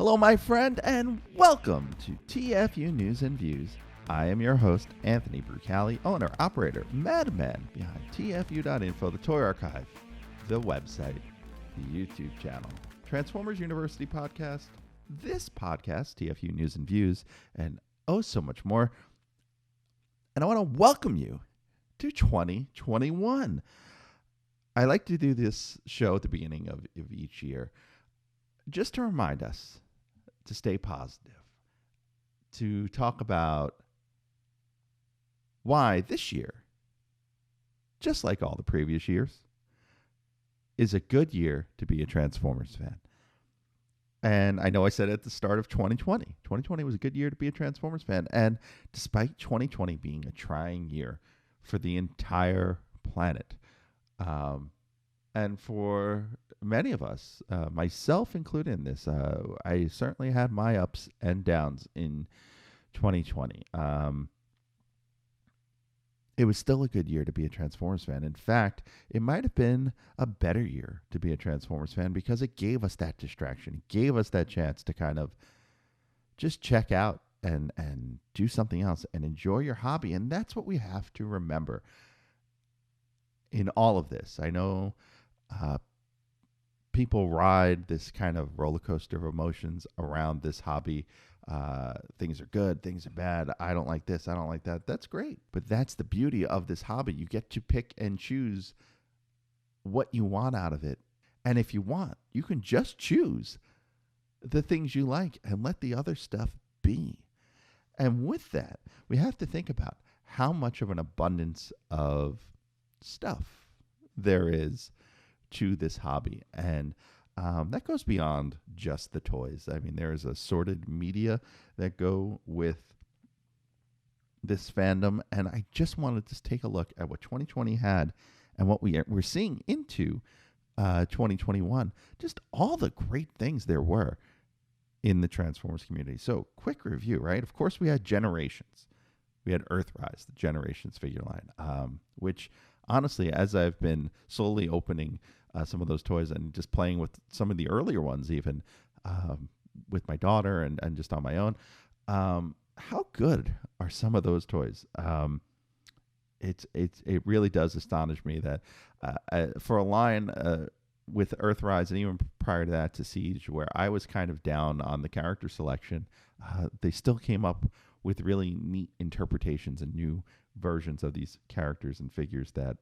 Hello, my friend, and welcome to TFU News and Views. I am your host, Anthony Brucali, owner, operator, madman behind TFU.INFO, the Toy Archive, the website, the YouTube channel, Transformers University podcast, this podcast, TFU News and Views, and oh so much more. And I want to welcome you to 2021. I like to do this show at the beginning of each year just to remind us to stay positive, to talk about why this year, just like all the previous years, is a good year to be a Transformers fan. And I know I said at the start of 2020 was a good year to be a Transformers fan. And despite 2020 being a trying year for the entire planet, and for many of us, myself included in this, I certainly had my ups and downs in 2020. It was still a good year to be a Transformers fan. In fact, it might have been a better year to be a Transformers fan because it gave us that distraction. It gave us that chance to kind of just check out and do something else and enjoy your hobby. And that's what we have to remember in all of this. I know people ride this kind of roller coaster of emotions around this hobby. Things are good, things are bad. I don't like this, I don't like that. That's great. But that's the beauty of this hobby. You get to pick and choose what you want out of it. And if you want, you can just choose the things you like and let the other stuff be. And with that, we have to think about how much of an abundance of stuff there is to this hobby. And that goes beyond just the toys. I mean, there is assorted media that go with this fandom. And I just wanted to take a look at what 2020 had and what we're seeing into 2021. Just all the great things there were in the Transformers community. So quick review, right? Of course, we had Generations. We had Earthrise, the Generations figure line, which honestly, as I've been slowly opening some of those toys and just playing with some of the earlier ones, even with my daughter and just on my own, how good are some of those toys? It really does astonish me that for a line with Earthrise and even prior to that to Siege, where I was kind of down on the character selection, they still came up with really neat interpretations and new versions of these characters and figures that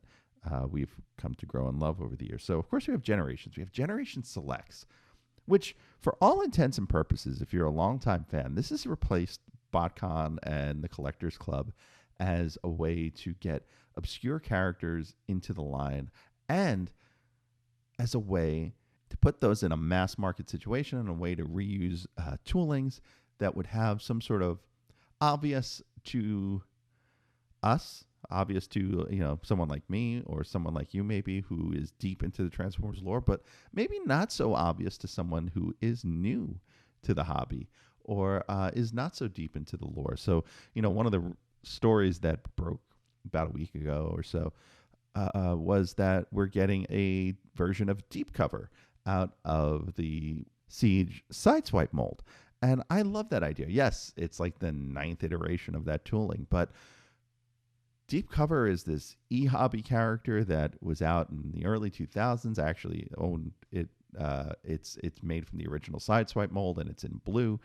we've come to grow and love over the years. So, of course, we have Generations. We have Generation Selects, which, for all intents and purposes, if you're a longtime fan, this has replaced BotCon and the Collectors Club as a way to get obscure characters into the line and as a way to put those in a mass market situation and a way to reuse toolings that would have some sort of obvious to us, obvious to someone like me or someone like you maybe who is deep into the Transformers lore, but maybe not so obvious to someone who is new to the hobby or is not so deep into the lore. So, one of the stories that broke about a week ago or so was that we're getting a version of Deep Cover out of the Siege Sideswipe mold. And I love that idea. Yes, it's like the 9th iteration of that tooling, but Deep Cover is this e-hobby character that was out in the early 2000s. I actually owned it. It's made from the original Sideswipe mold, and it's in blue.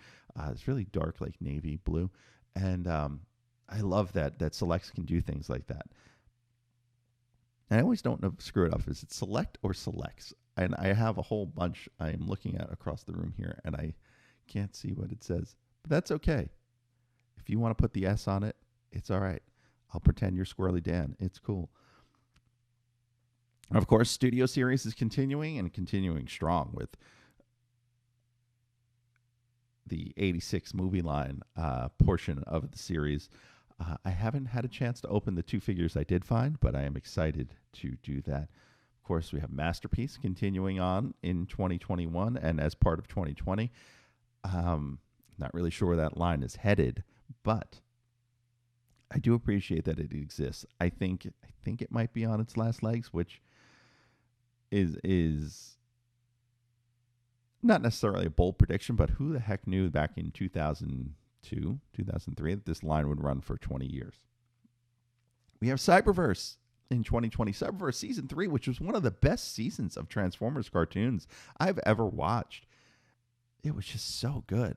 It's really dark, like navy blue. And I love that Selects can do things like that. And I always don't know, screw it up. Is it Select or Selects? And I have a whole bunch I am looking at across the room here, and I can't see what it says. But that's okay. If you want to put the S on it, it's all right. I'll pretend you're Squirrely Dan. It's cool. Of course, Studio Series is continuing strong with the 86 movie line portion of the series. I haven't had a chance to open the two figures I did find, but I am excited to do that. Of course, we have Masterpiece continuing on in 2021 and as part of 2020. Not really sure where that line is headed, but I do appreciate that it exists. I think it might be on its last legs, which is not necessarily a bold prediction, but who the heck knew back in 2002, 2003 that this line would run for 20 years? We have Cyberverse in 2020. Cyberverse Season 3, which was one of the best seasons of Transformers cartoons I've ever watched. It was just so good.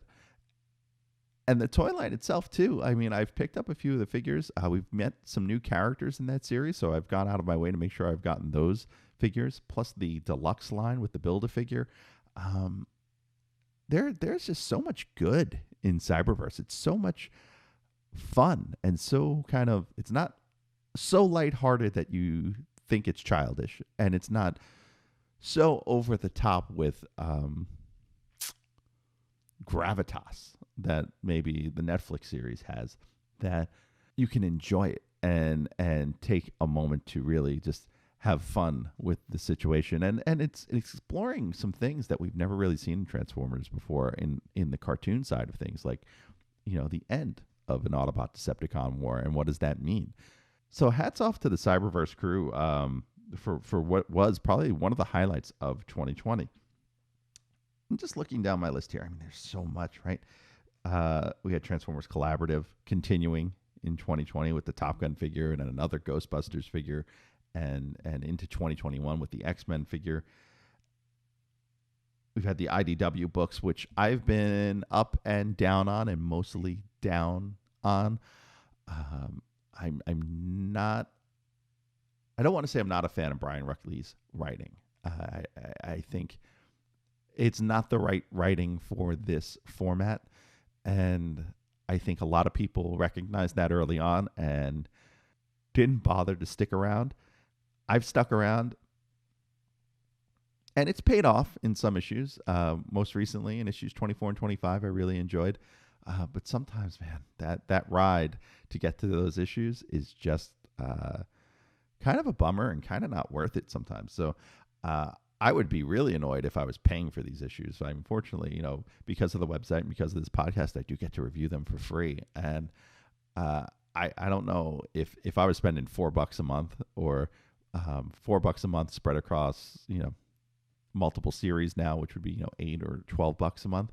And the toy line itself, too. I mean, I've picked up a few of the figures. We've met some new characters in that series, so I've gone out of my way to make sure I've gotten those figures, plus the deluxe line with the Build-A-Figure. There's just so much good in Cyberverse. It's so much fun and so kind of, it's not so lighthearted that you think it's childish, and it's not so over the top with gravitas that maybe the Netflix series has, that you can enjoy it and take a moment to really just have fun with the situation. And it's exploring some things that we've never really seen in Transformers before in the cartoon side of things, like, you know, the end of an Autobot Decepticon war, and what does that mean? So hats off to the Cyberverse crew for what was probably one of the highlights of 2020. I'm just looking down my list here. I mean, there's so much, right? We had Transformers Collaborative continuing in 2020 with the Top Gun figure and another Ghostbusters figure, and into 2021 with the X-Men figure. We've had the IDW books, which I've been up and down on, and mostly down on. I'm not. I don't want to say I'm not a fan of Brian Ruckley's writing. I think it's not the right writing for this format, and I think a lot of people recognized that early on and didn't bother to stick around. I've stuck around, and it's paid off in some issues. Most recently in issues 24 and 25, I really enjoyed. But sometimes, man, that ride to get to those issues is just kind of a bummer and kind of not worth it sometimes. So I would be really annoyed if I was paying for these issues. So unfortunately, you know, because of the website and because of this podcast, I do get to review them for free. And I don't know if I was spending $4 a month or $4 a month spread across, you know, multiple series now, which would be, you know, $8 or $12 a month.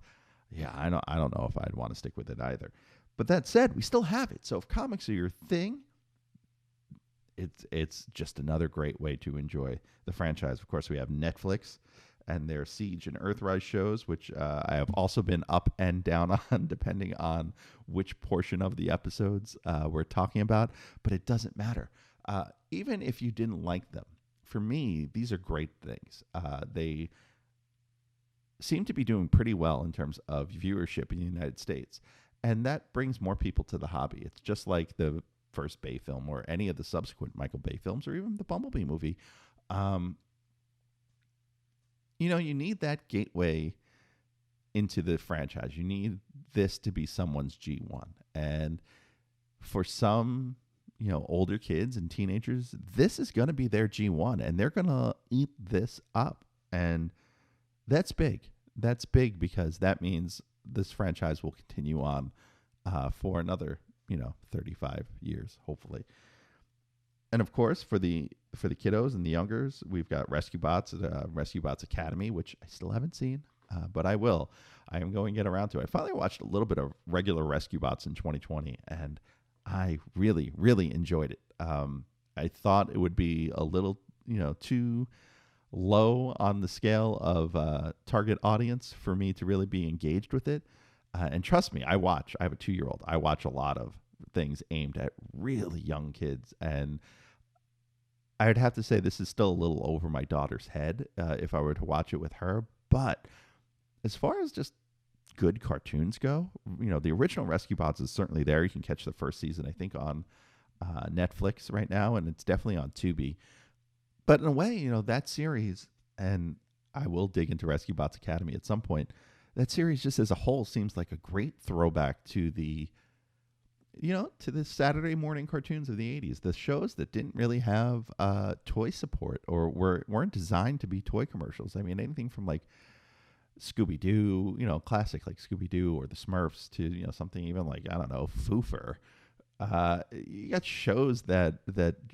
Yeah, I don't know if I'd want to stick with it either. But that said, we still have it. So if comics are your thing, it's just another great way to enjoy the franchise. Of course, we have Netflix and their Siege and Earthrise shows, which I have also been up and down on, depending on which portion of the episodes we're talking about. But it doesn't matter. Even if you didn't like them, for me, these are great things. They seem to be doing pretty well in terms of viewership in the United States. And that brings more people to the hobby. It's just like the first Bay film or any of the subsequent Michael Bay films or even the Bumblebee movie. You know, you need that gateway into the franchise. You need this to be someone's G1. And for some, you know, older kids and teenagers, this is going to be their G1, and they're going to eat this up. And that's big. That's big because that means this franchise will continue on for another, you know, 35 years, hopefully. And of course, for the kiddos and the youngers, we've got Rescue Bots, Rescue Bots Academy, which I still haven't seen, but I will. I am going to get around to it. I finally watched a little bit of regular Rescue Bots in 2020, and I really, really enjoyed it. I thought it would be a little, you know, too low on the scale of target audience for me to really be engaged with it. And trust me, I have a 2-year-old. I watch a lot of things aimed at really young kids. And I would have to say this is still a little over my daughter's head if I were to watch it with her. But as far as just good cartoons go, you know, the original Rescue Bots is certainly there. You can catch the first season, I think, on Netflix right now, and it's definitely on Tubi. But in a way, you know, that series, and I will dig into Rescue Bots Academy at some point, that series just as a whole seems like a great throwback to the, you know, to the Saturday morning cartoons of the 80s, the shows that didn't really have toy support or weren't designed to be toy commercials. I mean, anything from like Scooby-Doo, you know, classic like Scooby-Doo or the Smurfs to, you know, something even like, I don't know, Foofer. You got shows that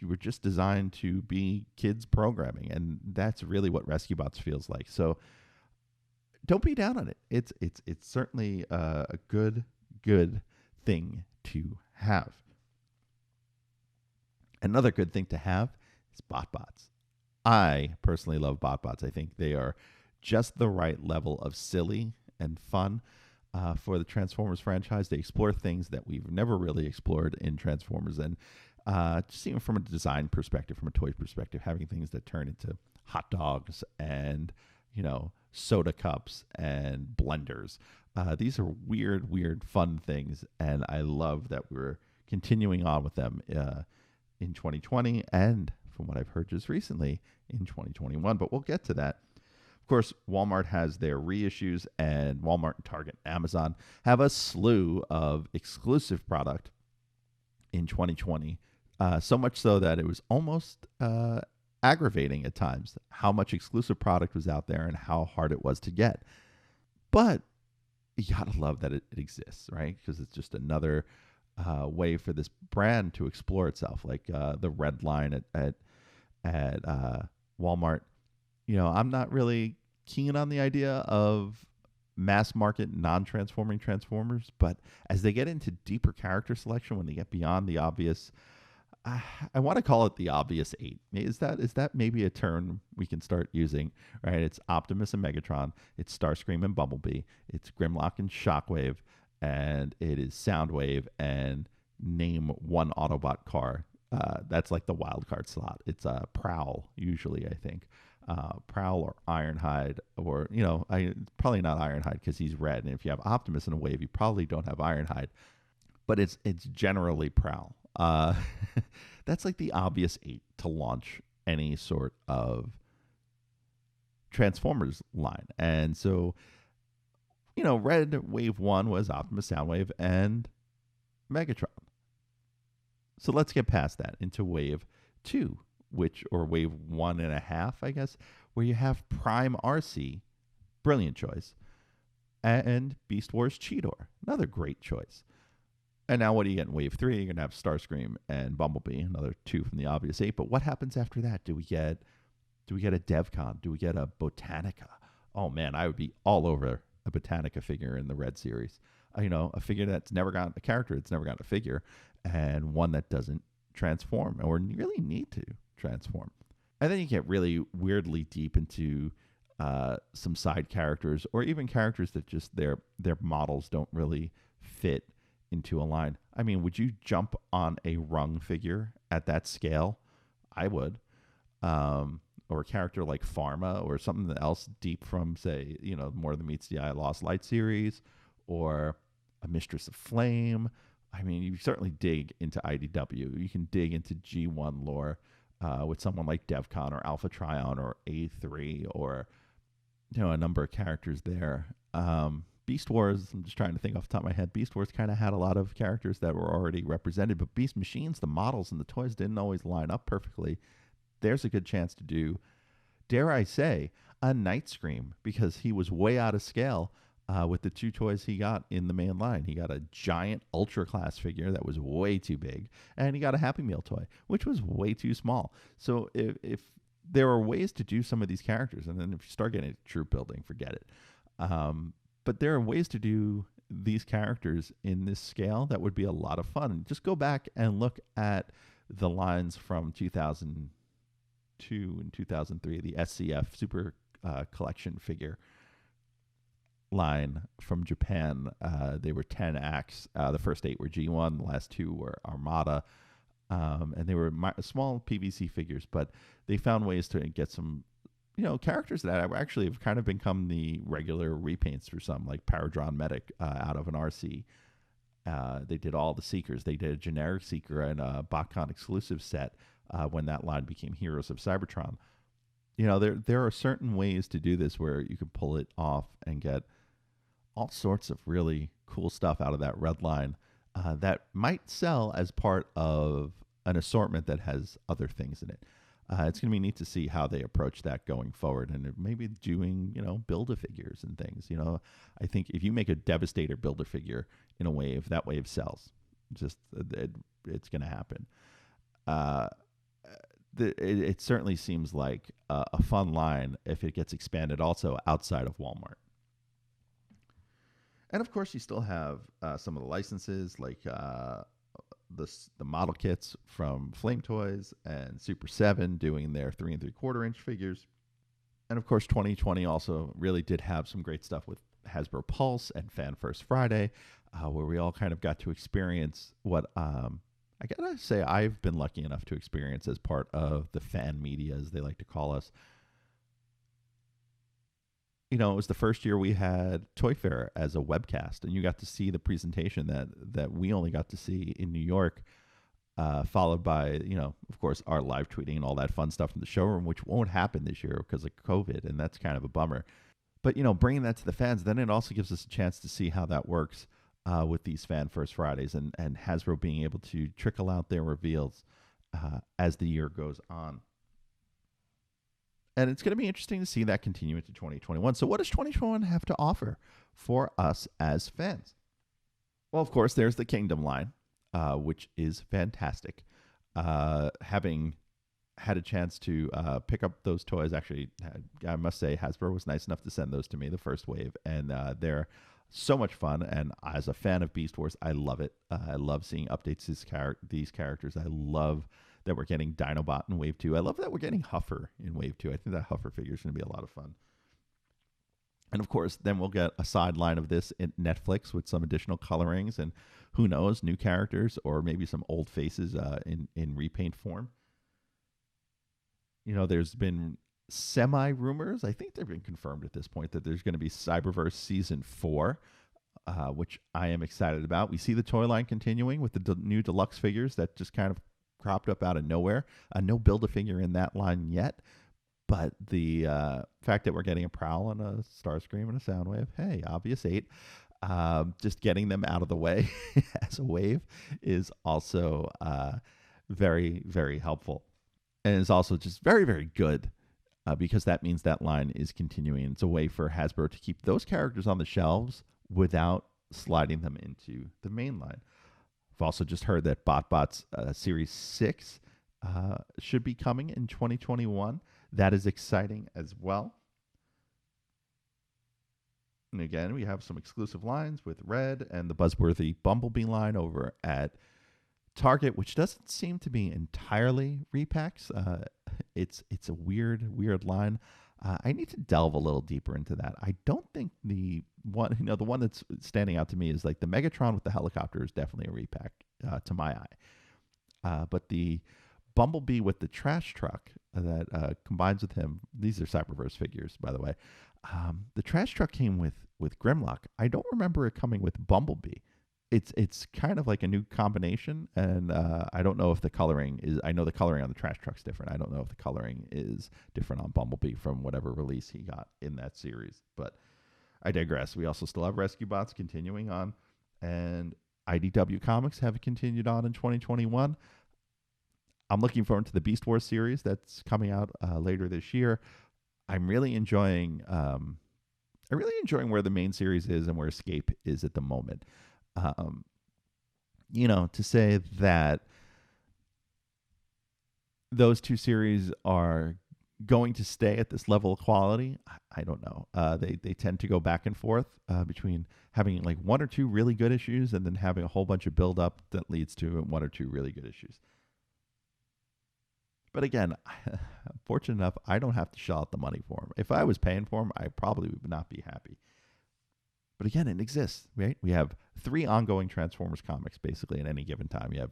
were just designed to be kids programming, and that's really what Rescue Bots feels like. So don't be down on it. It's certainly a good thing to have. Another good thing to have is Botbots. I personally love Botbots. I think they are just the right level of silly and fun for the Transformers franchise. They explore things that we've never really explored in Transformers, and just even from a design perspective, from a toy perspective, having things that turn into hot dogs and soda cups and blenders. These are weird, fun things, and I love that we're continuing on with them in 2020 and, from what I've heard just recently, in 2021. But we'll get to that. Of course, Walmart has their reissues, and Walmart and Target and Amazon have a slew of exclusive product in 2020. So much so that it was almost aggravating at times how much exclusive product was out there and how hard it was to get. But you gotta love that it exists, right? Because it's just another way for this brand to explore itself, like the red line at Walmart. I'm not really keen on the idea of mass market non-transforming Transformers, but as they get into deeper character selection, when they get beyond the obvious, I want to call it the obvious 8. Is that maybe a term we can start using? Right? It's Optimus and Megatron. It's Starscream and Bumblebee. It's Grimlock and Shockwave, and it is Soundwave. And name one Autobot car. That's like the wild card slot. It's Prowl usually, I think. Prowl or Ironhide, or probably not Ironhide because he's red. And if you have Optimus in a wave, you probably don't have Ironhide. But it's generally Prowl. That's like the obvious 8 to launch any sort of Transformers line. And so, Red Wave 1 was Optimus, Soundwave, and Megatron. So let's get past that into Wave 2, or Wave 1.5, I guess, where you have Prime RC, brilliant choice, and Beast Wars Cheetor, another great choice. And now what do you get in Wave 3? You're going to have Starscream and Bumblebee, another 2 from the obvious 8. But what happens after that? Do we get a DevCon? Do we get a Botanica? Oh, man, I would be all over a Botanica figure in the Red series. A figure that's never gotten a character, it's never gotten a figure, and one that doesn't transform or really need to transform. And then you get really weirdly deep into some side characters, or even characters that just their models don't really fit into a line. I mean, would you jump on a Rung figure at that scale? I would. Or a character like Pharma, or something else deep from, say, More Than Meets the Eye Lost Light series, or a Mistress of Flame. I mean, you certainly dig into IDW. You can dig into G1 lore with someone like DevCon or Alpha Trion or A3, or a number of characters there. Beast Wars, I'm just trying to think off the top of my head, Beast Wars kind of had a lot of characters that were already represented, but Beast Machines, the models and the toys didn't always line up perfectly. There's a good chance to do, dare I say, a Night Scream, because he was way out of scale with the 2 toys he got in the main line. He got a giant Ultra Class figure that was way too big, and he got a Happy Meal toy, which was way too small. So if there are ways to do some of these characters, and then if you start getting into troop building, forget it. But there are ways to do these characters in this scale that would be a lot of fun. Just go back and look at the lines from 2002 and 2003, the SCF Super Collection figure line from Japan. They were 10 acts. The first 8 were G1, the last 2 were Armada. And they were small PVC figures, but they found ways to get some characters that actually have kind of become the regular repaints for some, like Paradron Medic out of an RC. They did all the Seekers. They did a generic Seeker and a BotCon exclusive set when that line became Heroes of Cybertron. There are certain ways to do this where you can pull it off and get all sorts of really cool stuff out of that red line that might sell as part of an assortment that has other things in it. It's going to be neat to see how they approach that going forward, and maybe doing, Build-A-Figures and things. I think if you make a Devastator Build-A-Figure in a wave, that wave sells. It's going to happen. It certainly seems like a fun line if it gets expanded also outside of Walmart. And of course, you still have some of the licenses like the model kits from Flame Toys and Super 7 doing their 3 3/4 inch figures. And of course, 2020 also really did have some great stuff with Hasbro Pulse and Fan First Friday, where we all kind of got to experience what I gotta say I've been lucky enough to experience as part of the fan media, as they like to call us. It was the first year we had Toy Fair as a webcast, and you got to see the presentation that we only got to see in New York, followed by, of course, our live tweeting and all that fun stuff in the showroom, which won't happen this year because of COVID, and that's kind of a bummer. But bringing that to the fans, then it also gives us a chance to see how that works with these Fan First Fridays, and Hasbro being able to trickle out their reveals as the year goes on. And it's going to be interesting to see that continue into 2021. So, what does 2021 have to offer for us as fans? Well, of course, there's the Kingdom line, which is fantastic. Having had a chance to pick up those toys, actually, I must say, Hasbro was nice enough to send those to me, the first wave, and they're so much fun. And as a fan of Beast Wars, I love it. I love seeing updates to these characters. I love that we're getting Dinobot in Wave 2. I love that we're getting Huffer in Wave 2. I think that Huffer figure is going to be a lot of fun. And of course, then we'll get a sideline of this in Netflix with some additional colorings and who knows, new characters or maybe some old faces in repaint form. There's been semi rumors. I think they've been confirmed at this point that there's going to be Cyberverse Season 4, which I am excited about. We see the toy line continuing with the new deluxe figures that just kind of cropped up out of nowhere. No Build-A-Figure in that line yet. But the fact that we're getting a Prowl and a Starscream and a Soundwave, hey, obvious 8, just getting them out of the way as a wave is also very, very helpful. And it's also just very, very good because that means that line is continuing. It's a way for Hasbro to keep those characters on the shelves without sliding them into the main line. I've also just heard that Botbots Series 6 should be coming in 2021. That is exciting as well. And again, we have some exclusive lines with Red and the buzzworthy Bumblebee line over at Target, which doesn't seem to be entirely repacks. It's a weird line. I need to delve a little deeper into that. I don't think the one that's standing out to me is like the Megatron with the helicopter is definitely a repack to my eye. But the Bumblebee with the trash truck that combines with him, these are Cyberverse figures, by the way. The trash truck came with Grimlock. I don't remember it coming with Bumblebee. It's kind of like a new combination, and I don't know if the coloring is. I know the coloring on the trash truck's different. I don't know if the coloring is different on Bumblebee from whatever release he got in that series. But I digress. We also still have Rescue Bots continuing on, and IDW Comics have continued on in 2021. I'm looking forward to the Beast Wars series that's coming out later this year. I'm really enjoying. Where the main series is and where Escape is at the moment. To say that those two series are going to stay at this level of quality, I don't know. They tend to go back and forth between having like one or two really good issues and then having a whole bunch of build up that leads to one or two really good issues. But again, fortunate enough, I don't have to shell out the money for them. If I was paying for them, I probably would not be happy. But again, it exists, right? We have 3 ongoing Transformers comics basically at any given time. You have,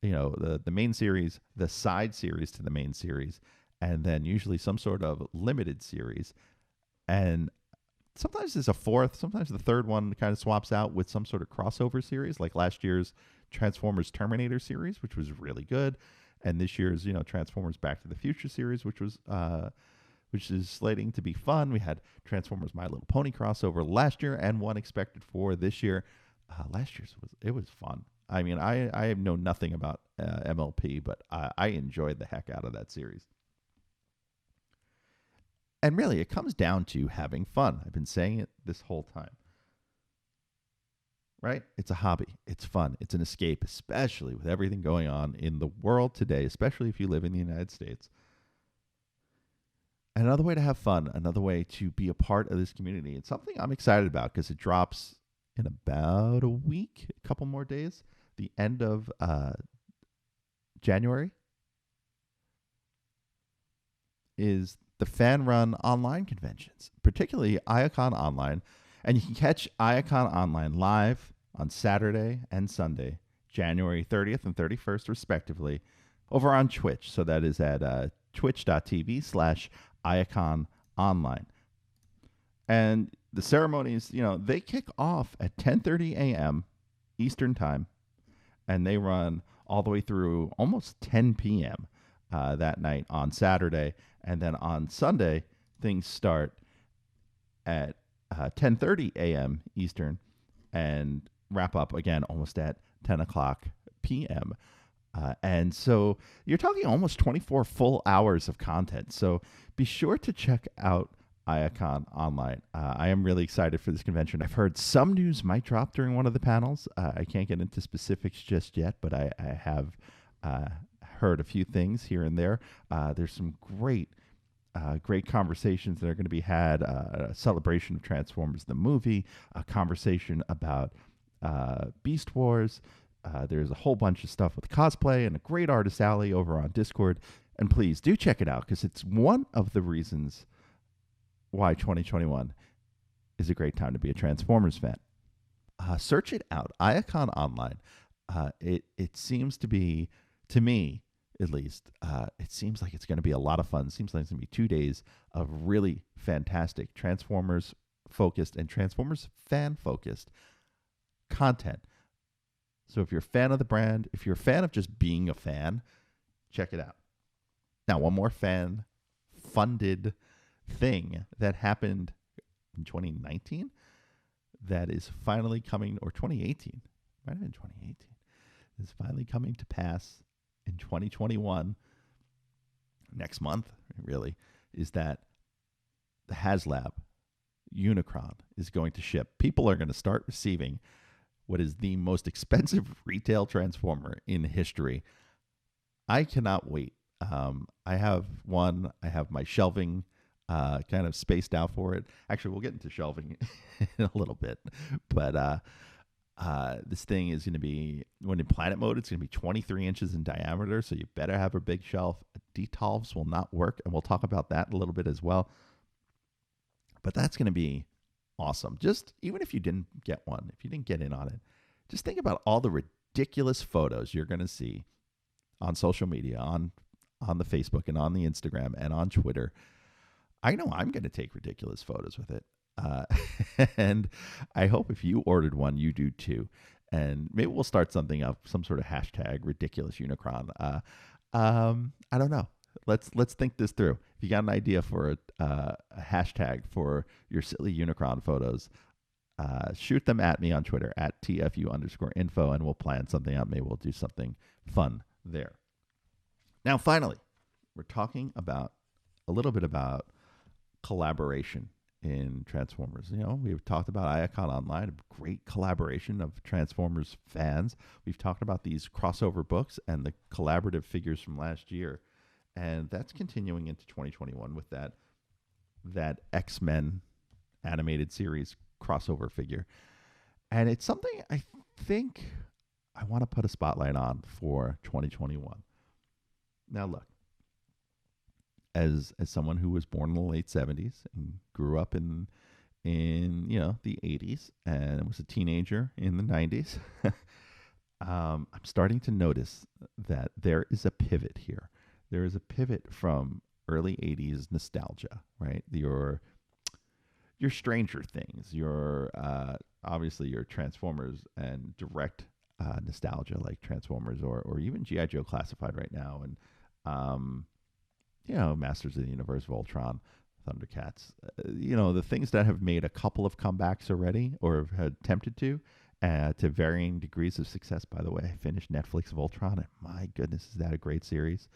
the main series, the side series to the main series, and then usually some sort of limited series. And sometimes there's a fourth, sometimes the third one kind of swaps out with some sort of crossover series, like last year's Transformers Terminator series, which was really good. And this year's, Transformers Back to the Future series, which is slating to be fun. We had Transformers My Little Pony crossover last year and one expected for this year. Last year's was fun. I mean, I know nothing about MLP, but I enjoyed the heck out of that series. And really, it comes down to having fun. I've been saying it this whole time. Right? It's a hobby. It's fun. It's an escape, especially with everything going on in the world today, especially if you live in the United States. Another way to have fun, another way to be a part of this community. It's something I'm excited about because it drops in about a week, a couple more days, the end of January, is the fan run online conventions, particularly Iacon Online. And you can catch Iacon Online live on Saturday and Sunday, January 30th and 31st, respectively, over on Twitch. So that is at twitch.tv/Iacon Online. And the ceremonies, they kick off at 10:30 a.m. Eastern Time, and they run all the way through almost 10 p.m. That night on Saturday. And then on Sunday, things start at 10:30 a.m. Eastern and wrap up again almost at 10 o'clock p.m. And so you're talking almost 24 full hours of content. So be sure to check out Iacon Online. I am really excited for this convention. I've heard some news might drop during one of the panels. I can't get into specifics just yet, but I have heard a few things here and there. There's some great conversations that are going to be had. A celebration of Transformers the movie, a conversation about Beast Wars. There's a whole bunch of stuff with cosplay and a great artist alley over on Discord. And please do check it out, because it's one of the reasons why 2021 is a great time to be a Transformers fan. Search it out, Iacon Online. It seems to be, to me at least, it seems like it's going to be a lot of fun. It seems like it's going to be 2 days of really fantastic Transformers focused and Transformers fan focused content. So if you're a fan of the brand, if you're a fan of just being a fan, check it out. Now, one more fan funded thing that happened in 2019 that is finally coming, or 2018, might have been 2018, is finally coming to pass in 2021, next month, really, is that the HasLab Unicron is going to ship. People are going to start receiving what is the most expensive retail Transformer in history. I cannot wait. I have one. I have my shelving kind of spaced out for it. Actually, we'll get into shelving in a little bit. But this thing is going to be, when in planet mode, it's going to be 23 inches in diameter. So you better have a big shelf. Detolfs will not work. And we'll talk about that a little bit as well. But that's going to be awesome. Just even if you didn't get one, if you didn't get in on it, just think about all the ridiculous photos you're going to see on social media, on the Facebook and on the Instagram and on Twitter. I know I'm going to take ridiculous photos with it. And I hope if you ordered one, you do too. And maybe we'll start something up, some sort of hashtag ridiculous Unicron. I don't know. Let's think this through. If you got an idea for a hashtag for your silly Unicron photos, shoot them at me on Twitter at TFU_info, and we'll plan something out. Maybe we'll do something fun there. Now, finally, we're talking about a little bit about collaboration in Transformers. We've talked about Iacon Online, a great collaboration of Transformers fans. We've talked about these crossover books and the collaborative figures from last year. And that's continuing into 2021 with that X-Men animated series crossover figure. And it's something I think I want to put a spotlight on for 2021. Now, look, as someone who was born in the late 70s and grew up in the 80s and was a teenager in the 90s, I'm starting to notice that there is a pivot here. There is a pivot from early 80s nostalgia, right? Your Stranger Things, your obviously your Transformers and direct nostalgia like Transformers or even G.I. Joe Classified right now, and Masters of the Universe, Voltron, Thundercats, the things that have made a couple of comebacks already or have attempted to varying degrees of success. By the way, I finished Netflix Voltron, and my goodness, is that a great series.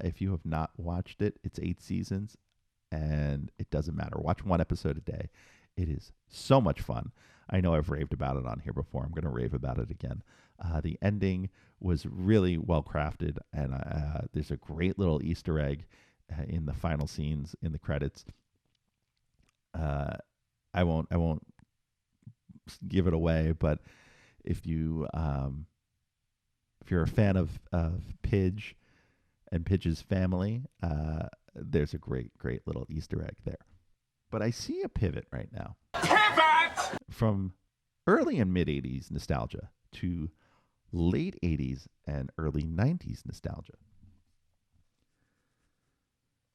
If you have not watched it, it's 8 seasons, and it doesn't matter. Watch one episode a day. It is so much fun. I know I've raved about it on here before. I'm going to rave about it again. The ending was really well crafted, and there's a great little Easter egg in the final scenes in the credits. I won't give it away, but if you if you're a fan of Pidge and Pidge's family, there's a great little Easter egg there. But I see a pivot right now. Pivot! From early and mid 80s nostalgia to late 80s and early 90s nostalgia.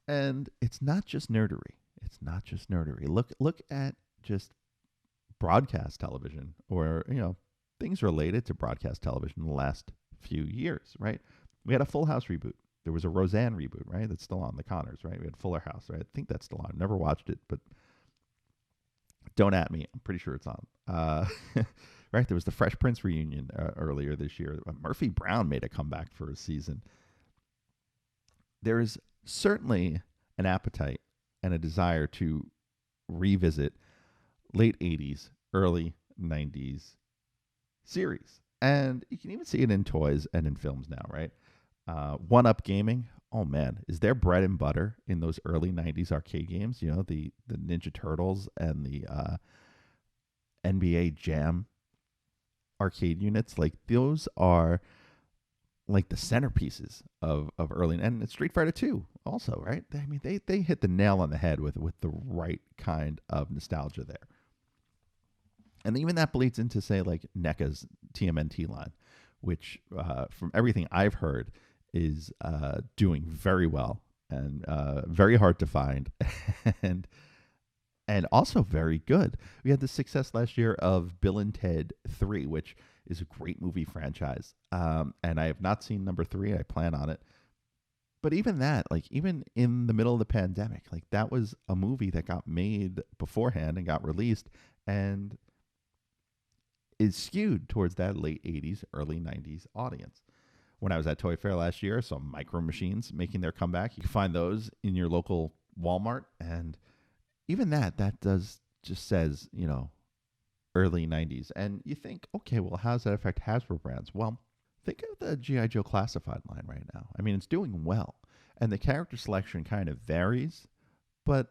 And it's not just nerdery. It's not just nerdery. Look at just broadcast television, or things related to broadcast television in the last few years, right? We had a Full House reboot. There was a Roseanne reboot, right? That's still on the Connors, right? We had Fuller House, right? I think that's still on. I've never watched it, but don't at me. I'm pretty sure it's on. Right? There was the Fresh Prince reunion earlier this year. Murphy Brown made a comeback for a season. There is certainly an appetite and a desire to revisit late 80s, early 90s series. And you can even see it in toys and in films now, right? One Up Gaming, oh man, is there bread and butter in those early 90s arcade games? The Ninja Turtles and the NBA Jam arcade units. Like, those are like the centerpieces of early, and Street Fighter 2 also, right? I mean, they hit the nail on the head with the right kind of nostalgia there. And even that bleeds into, say, like NECA's TMNT line, which from everything I've heard is doing very well and very hard to find and also very good. We had the success last year of Bill and Ted 3, which is a great movie franchise. And I have not seen number 3. I plan on it. But even that, like, even in the middle of the pandemic, like, that was a movie that got made beforehand and got released and is skewed towards that late 80s, early 90s audience. When I was at Toy Fair last year, I saw Micro Machines making their comeback. You can find those in your local Walmart. And even that does just says, early 90s. And you think, okay, well, how does that affect Hasbro brands? Well, think of the G.I. Joe Classified line right now. I mean, it's doing well. And the character selection kind of varies. But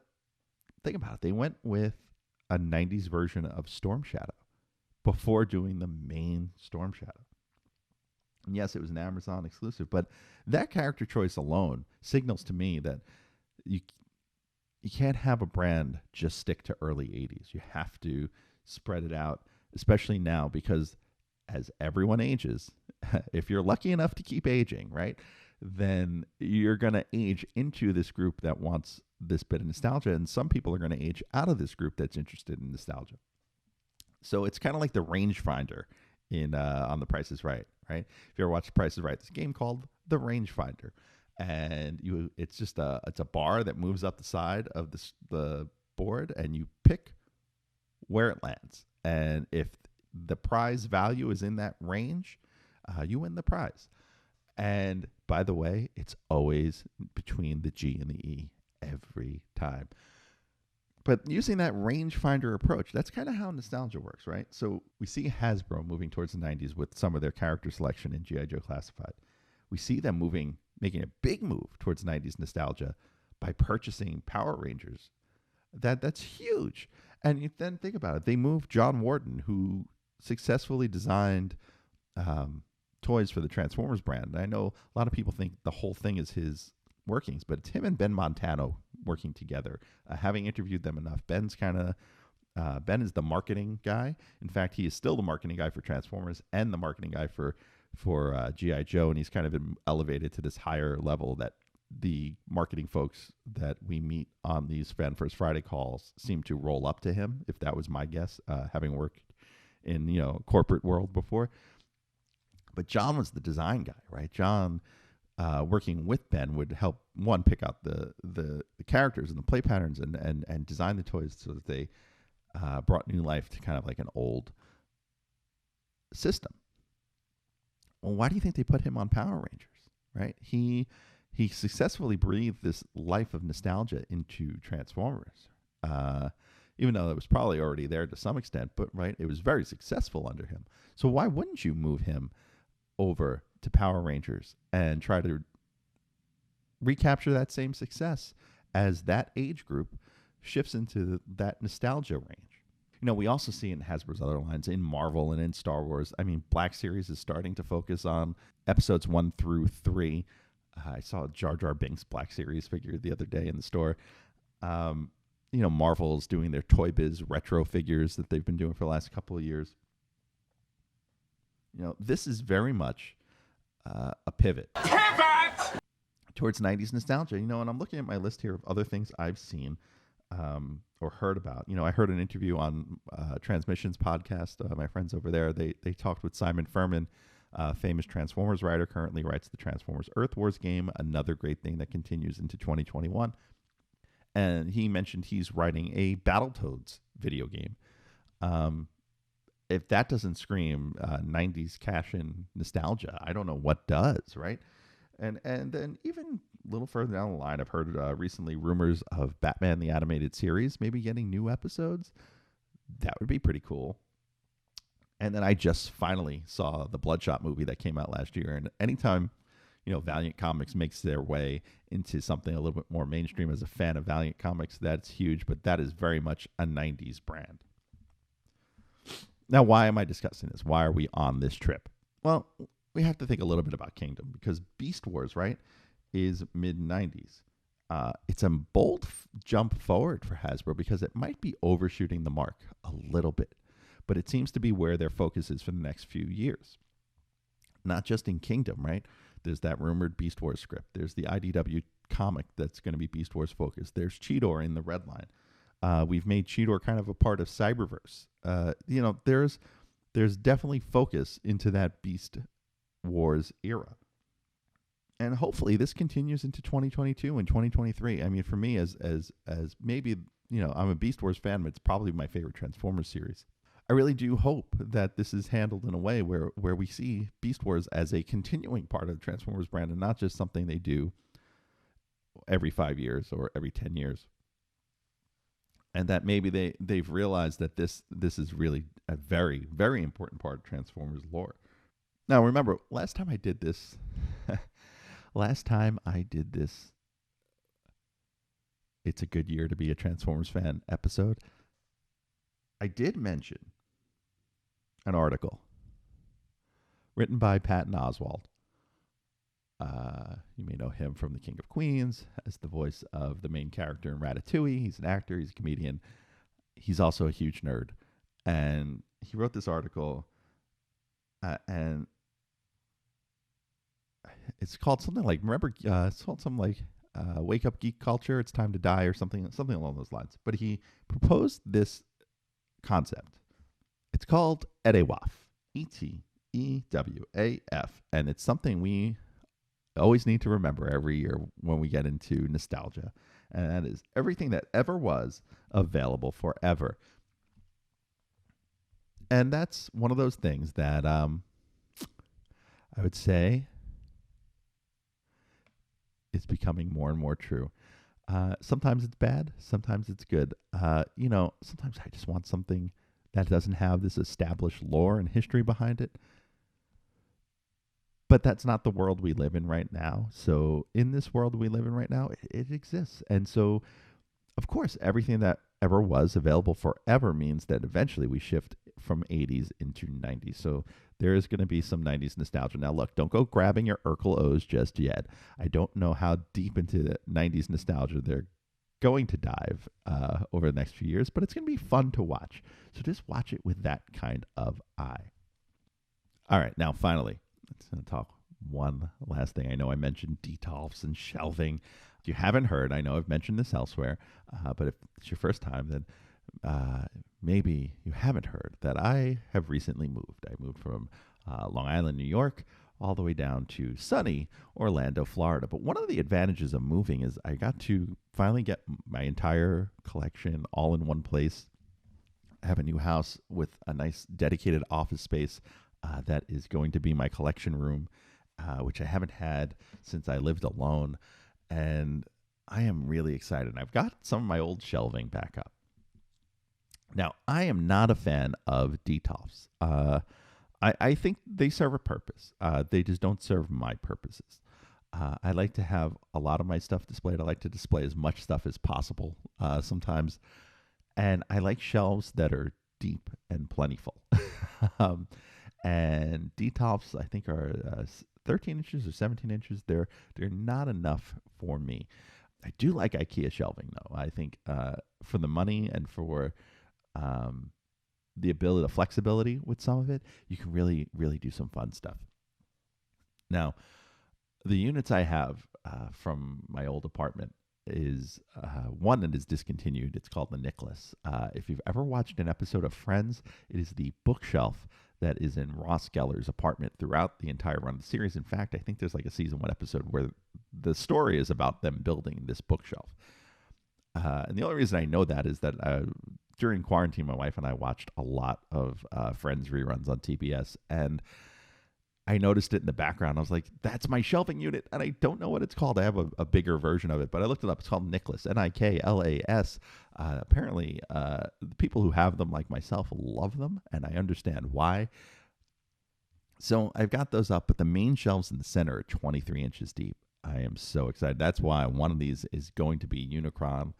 think about it. They went with a 90s version of Storm Shadow before doing the main Storm Shadow. And yes, it was an Amazon exclusive, but that character choice alone signals to me that you can't have a brand just stick to early 80s. You have to spread it out, especially now, because as everyone ages, if you're lucky enough to keep aging, right, then you're going to age into this group that wants this bit of nostalgia, and some people are going to age out of this group that's interested in nostalgia. So it's kind of like the rangefinder in on The Price is Right, right? If you ever watched The Price is Right, there's a game called The Rangefinder, and it's just a bar that moves up the side of the board, and you pick where it lands. And if the prize value is in that range, you win the prize. And by the way, it's always between the G and the E every time. But using that rangefinder approach, that's kind of how nostalgia works, right? So we see Hasbro moving towards the 90s with some of their character selection in G.I. Joe Classified. We see them making a big move towards 90s nostalgia by purchasing Power Rangers. That's huge. And you then think about it. They moved John Warden, who successfully designed toys for the Transformers brand. And I know a lot of people think the whole thing is his workings, but it's him and Ben Montano working together. Having interviewed them enough, Ben is the marketing guy. In fact, he is still the marketing guy for Transformers and the marketing guy for G.I. Joe, and he's kind of been elevated to this higher level that the marketing folks that we meet on these Fan First Friday calls seem to roll up to him, if that was my guess, having worked in corporate world before. But John was the design guy, right? John, working with Ben, would help pick out the characters and the play patterns and design the toys so that they brought new life to kind of like an old system. Well, why do you think they put him on Power Rangers, right? He successfully breathed this life of nostalgia into Transformers, even though it was probably already there to some extent, but right, it was very successful under him. So why wouldn't you move him over to Power Rangers and try to recapture that same success as that age group shifts into that nostalgia range? We also see it in Hasbro's other lines, in Marvel and in Star Wars. I mean, Black Series is starting to focus on episodes 1 through 3. I saw a Jar Jar Binks Black Series figure the other day in the store. Marvel's doing their Toy Biz retro figures that they've been doing for the last couple of years. This is very much a pivot towards 90s nostalgia. And I'm looking at my list here of other things I've seen or heard about. I heard an interview on Transmissions podcast. My friends over there, they talked with Simon Furman, famous Transformers writer, currently writes the Transformers Earth Wars game, another great thing that continues into 2021. And he mentioned he's writing a Battletoads video game. If that doesn't scream 90s cash-in nostalgia, I don't know what does, right? And then even a little further down the line, I've heard recently rumors of Batman the Animated Series maybe getting new episodes. That would be pretty cool. And then I just finally saw the Bloodshot movie that came out last year. And anytime, Valiant Comics makes their way into something a little bit more mainstream, as a fan of Valiant Comics, that's huge. But that is very much a 90s brand. Now, why am I discussing this? Why are we on this trip? Well, we have to think a little bit about Kingdom, because Beast Wars, right, is mid-90s. It's a bold jump forward for Hasbro because it might be overshooting the mark a little bit. But it seems to be where their focus is for the next few years. Not just in Kingdom, right? There's that rumored Beast Wars script. There's the IDW comic that's going to be Beast Wars focused. There's Cheetor in the Red Line. We've made Cheetor kind of a part of Cyberverse. There's definitely focus into that Beast Wars era. And hopefully this continues into 2022 and 2023. I mean, for me, as maybe, I'm a Beast Wars fan, but it's probably my favorite Transformers series. I really do hope that this is handled in a way where we see Beast Wars as a continuing part of the Transformers brand and not just something they do every 5 years or every 10 years. And that maybe they've realized that this is really a very, very important part of Transformers lore. Now, remember, last time I did this, It's a Good Year to Be a Transformers Fan episode, I did mention an article written by Patton Oswalt. You may know him from The King of Queens as the voice of the main character in Ratatouille. He's an actor. He's a comedian. He's also a huge nerd. And he wrote this article, and it's called something like, it's called something like Wake Up Geek Culture, It's Time to Die, or something along those lines. But he proposed this concept. It's called Edewaf, E-T-E-W-A-F, and it's something we always need to remember every year when we get into nostalgia, and that is everything that ever was available forever. And that's one of those things that I would say is becoming more and more true. Sometimes it's bad, sometimes it's good. Sometimes I just want something that doesn't have this established lore and history behind it. But that's not the world we live in right now. So in this world we live in right now, it exists. And so, of course, everything that ever was available forever means that eventually we shift from 80s into 90s. So there is going to be some 90s nostalgia. Now, look, don't go grabbing your Urkel O's just yet. I don't know how deep into the 90s nostalgia they're going to dive over the next few years, but it's going to be fun to watch. So just watch it with that kind of eye. All right, now finally, let's talk one last thing. I know I mentioned Detolfs and shelving. If you haven't heard, I know I've mentioned this elsewhere, but if it's your first time, then maybe you haven't heard that I have recently moved. I moved from Long Island, New York, all the way down to sunny Orlando, Florida. But one of the advantages of moving is I got to finally get my entire collection all in one place. I have a new house with a nice dedicated office space that is going to be my collection room, which I haven't had since I lived alone. And I am really excited. I've got some of my old shelving back up. Now, I am not a fan of Detolfs. I think they serve a purpose. They just don't serve my purposes. I like to have a lot of my stuff displayed. I like to display as much stuff as possible sometimes. And I like shelves that are deep and plentiful. um, and Detolfs, I think, are 13 inches or 17 inches. They're not enough for me. I do like IKEA shelving, though. I think for the money and for the ability, the flexibility with some of it, you can really, really do some fun stuff. Now, the units I have from my old apartment is one that is discontinued. It's called the Nicholas. If you've ever watched an episode of Friends, it is the bookshelf that is in Ross Geller's apartment throughout the entire run of the series. In fact, I think there's like a season 1 episode where the story is about them building this bookshelf. And the only reason I know that is that during quarantine, my wife and I watched a lot of Friends reruns on TBS, and I noticed it in the background. I was like, that's my shelving unit, and I don't know what it's called. I have a bigger version of it, but I looked it up. It's called Nicholas, Niklas. Apparently, the people who have them, like myself, love them, and I understand why. So I've got those up, but the main shelves in the center are 23 inches deep. I am so excited. That's why one of these is going to be Unicron,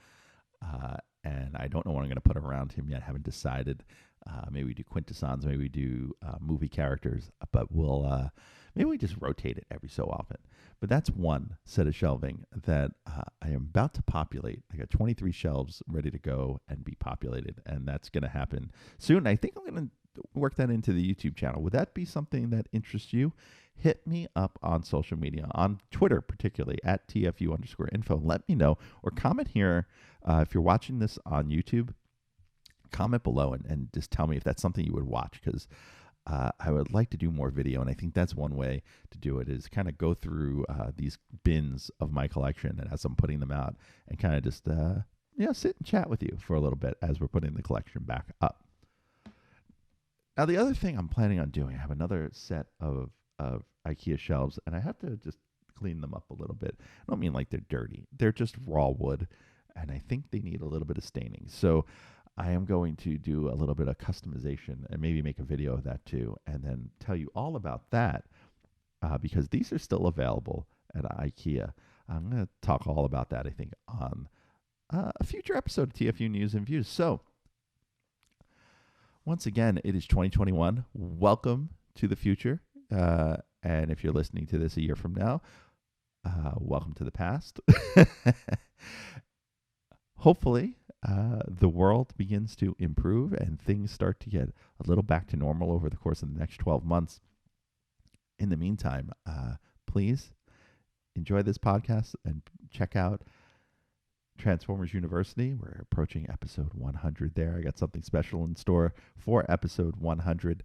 and I don't know what I'm going to put around him yet. I haven't decided. Maybe we do quintessons, maybe we do movie characters, but maybe we just rotate it every so often. But that's one set of shelving that I am about to populate. I got 23 shelves ready to go and be populated, and that's going to happen soon. I think I'm going to work that into the YouTube channel. Would that be something that interests you? Hit me up on social media, on Twitter particularly, at TFU_info. Let me know, or comment here if you're watching this on YouTube. Comment below and just tell me if that's something you would watch, because I would like to do more video, and I think that's one way to do it, is kind of go through these bins of my collection, and as I'm putting them out, and kind of just sit and chat with you for a little bit as we're putting the collection back up. Now, the other thing I'm planning on doing, I have another set of IKEA shelves, and I have to just clean them up a little bit. I don't mean like they're dirty. They're just raw wood, and I think they need a little bit of staining. So I am going to do a little bit of customization and maybe make a video of that too, and then tell you all about that because these are still available at IKEA. I'm going to talk all about that, I think, on a future episode of TFU News and Views. So, once again, it is 2021. Welcome to the future. And if you're listening to this a year from now, welcome to the past. Hopefully, the world begins to improve and things start to get a little back to normal over the course of the next 12 months. In the meantime, please enjoy this podcast and check out Transformers University. We're approaching episode 100 there. I got something special in store for episode 100.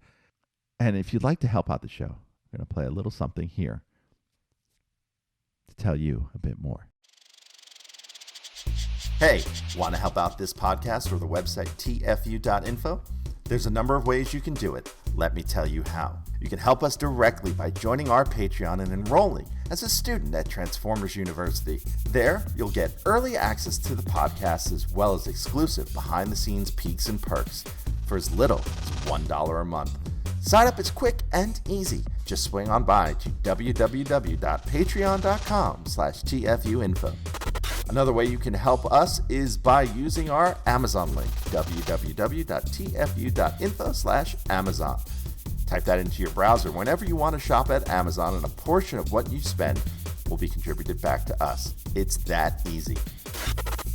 And if you'd like to help out the show, I'm going to play a little something here to tell you a bit more. Hey, want to help out this podcast or the website TFU.INFO? There's a number of ways you can do it. Let me tell you how. You can help us directly by joining our Patreon and enrolling as a student at Transformers University. There, you'll get early access to the podcast as well as exclusive behind-the-scenes peeks and perks for as little as $1 a month. Sign up is quick and easy. Just swing on by to www.patreon.com/TFUINFO. Another way you can help us is by using our Amazon link, www.tfu.info/Amazon. Type that into your browser whenever you want to shop at Amazon, and a portion of what you spend will be contributed back to us. It's that easy.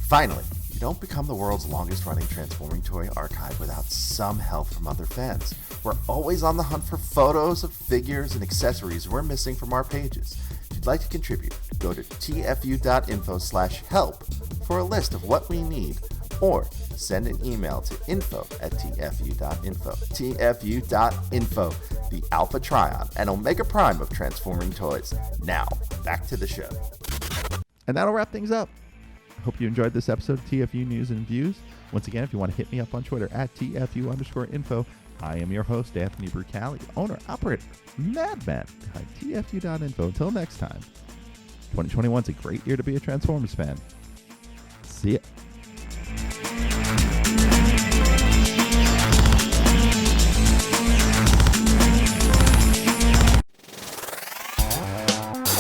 Finally, you don't become the world's longest running transforming toy archive without some help from other fans. We're always on the hunt for photos of figures and accessories we're missing from our pages. If you'd like to contribute, go to tfu.info/help for a list of what we need, or send an email to info@tfu.info. tfu.info, the Alpha Trion and Omega Prime of transforming toys. Now, back to the show. And that'll wrap things up. I hope you enjoyed this episode of TFU News and Views. Once again, if you want to hit me up on Twitter at TFU_info, I am your host, Anthony Brucali, owner, operator, madman behind TFU.info. Until next time, 2021 is a great year to be a Transformers fan. See ya.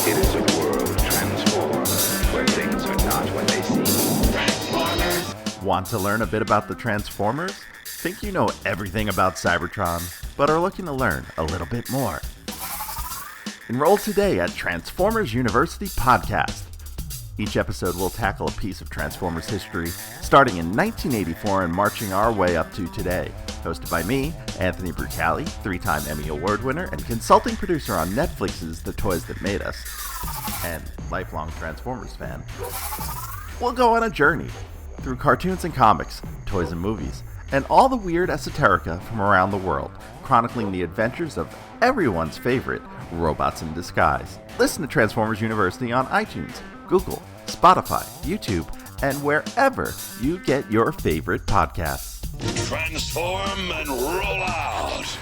It is a world transformed, where things are not what they seem. Transformers! Want Want to learn a bit about the Transformers? Think you know everything about Cybertron, but are looking to learn a little bit more? Enroll today at Transformers University Podcast. Each episode will tackle a piece of Transformers history, starting in 1984 and marching our way up to today. Hosted by me, Anthony Brucali, 3-time Emmy Award winner and consulting producer on Netflix's The Toys That Made Us, and lifelong Transformers fan. We'll go on a journey through cartoons and comics, toys and movies, and all the weird esoterica from around the world, chronicling the adventures of everyone's favorite robots in disguise. Listen to Transformers University on iTunes, Google, Spotify, YouTube, and wherever you get your favorite podcasts. Transform and roll out!